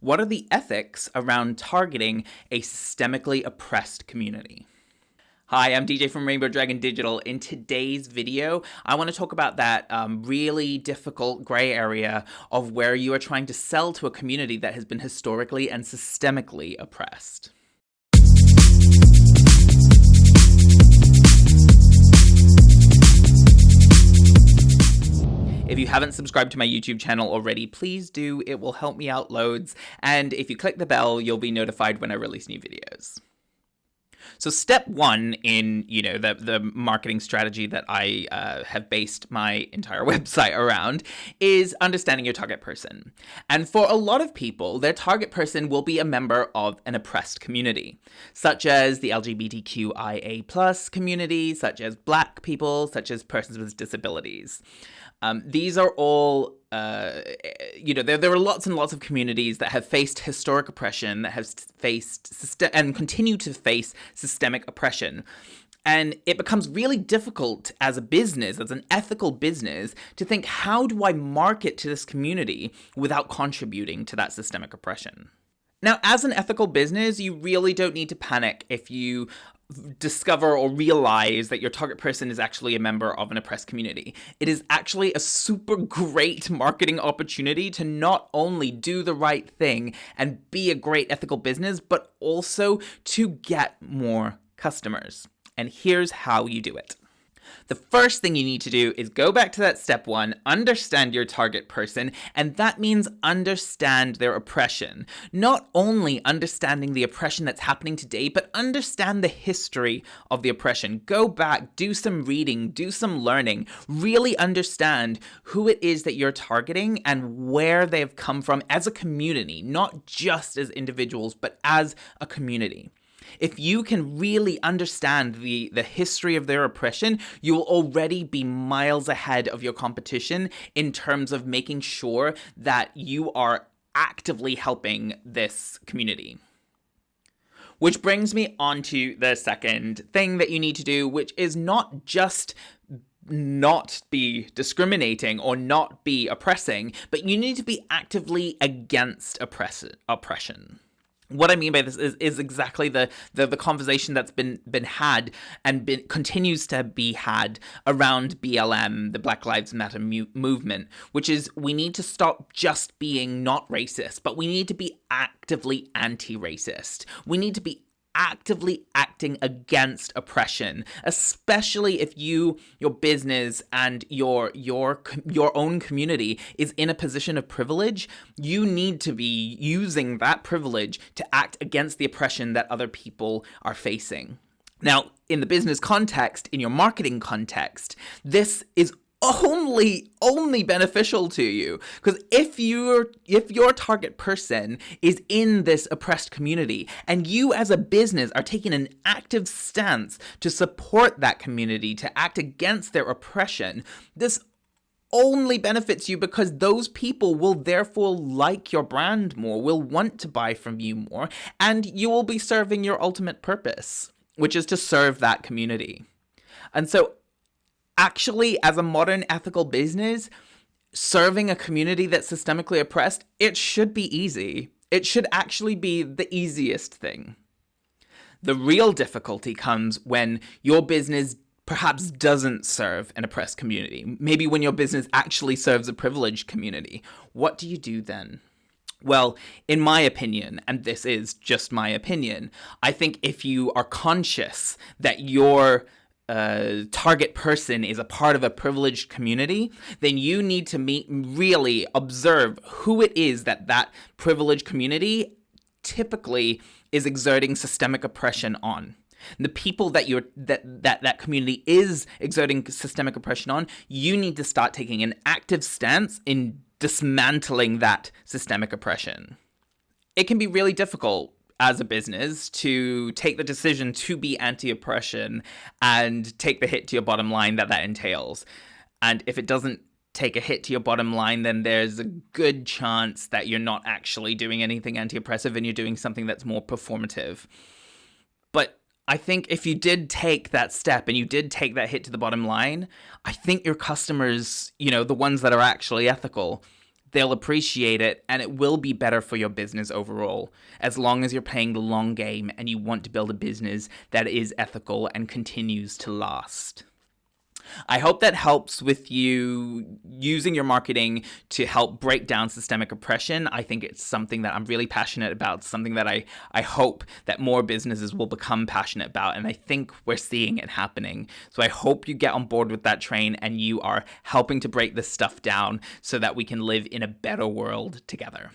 What are the ethics around targeting a systemically oppressed community? Hi, I'm DJ from Rainbow Dragon Digital. In today's video, I want to talk about that really difficult gray area of where you are trying to sell to a community that has been historically and systemically oppressed. If you haven't subscribed to my YouTube channel already, please do. It will help me out loads. And if you click the bell, you'll be notified when I release new videos. So step one in, the marketing strategy that I have based my entire website around is understanding your target person. And for a lot of people, their target person will be a member of an oppressed community, such as the LGBTQIA+ community, such as Black people, such as persons with disabilities. These are all, there are lots and lots of communities that have faced historic oppression, that have faced and continue to face systemic oppression. And it becomes really difficult as a business, as an ethical business, to think, how do I market to this community without contributing to that systemic oppression? Now, as an ethical business, you really don't need to panic if you discover or realize that your target person is actually a member of an oppressed community. It is actually a super great marketing opportunity to not only do the right thing and be a great ethical business, but also to get more customers. And here's how you do it. The first thing you need to do is go back to that step one, understand your target person, and that means understand their oppression. Not only understanding the oppression that's happening today, but understand the history of the oppression. Go back, do some reading, do some learning, really understand who it is that you're targeting and where they've come from as a community, not just as individuals, but as a community. If you can really understand the history of their oppression, you will already be miles ahead of your competition in terms of making sure that you are actively helping this community. Which brings me on to the second thing that you need to do, which is not just not be discriminating or not be oppressing, but you need to be actively against oppression. What I mean by this is exactly the conversation that's been had and continues to be had around BLM, the Black Lives Matter movement, which is we need to stop just being not racist, but we need to be actively anti-racist. We need to be actively acting against oppression, especially if your business and your own community is in a position of privilege. You need to be using that privilege to act against the oppression that other people are facing. Now, in the business context, in your marketing context, this is only beneficial to you, because if your target person is in this oppressed community and you as a business are taking an active stance to support that community, to act against their oppression, this only benefits you, because those people will therefore like your brand more, will want to buy from you more, and you will be serving your ultimate purpose, which is to serve that community. And so actually, as a modern ethical business, serving a community that's systemically oppressed, it should be easy. It should actually be the easiest thing. The real difficulty comes when your business perhaps doesn't serve an oppressed community. Maybe when your business actually serves a privileged community. What do you do then? Well, in my opinion, and this is just my opinion, I think if you are conscious that your target person is a part of a privileged community, then you need to really observe who it is that privileged community typically is exerting systemic oppression on. The people that that community is exerting systemic oppression on, you need to start taking an active stance in dismantling that systemic oppression. It can be really difficult as a business to take the decision to be anti-oppression and take the hit to your bottom line that entails. And if it doesn't take a hit to your bottom line, then there's a good chance that you're not actually doing anything anti-oppressive and you're doing something that's more performative. But I think if you did take that step and you did take that hit to the bottom line, I think your customers, the ones that are actually ethical, they'll appreciate it, and it will be better for your business overall, as long as you're playing the long game and you want to build a business that is ethical and continues to last. I hope that helps with you using your marketing to help break down systemic oppression. I think it's something that I'm really passionate about, something that I hope that more businesses will become passionate about, and I think we're seeing it happening. So I hope you get on board with that train and you are helping to break this stuff down so that we can live in a better world together.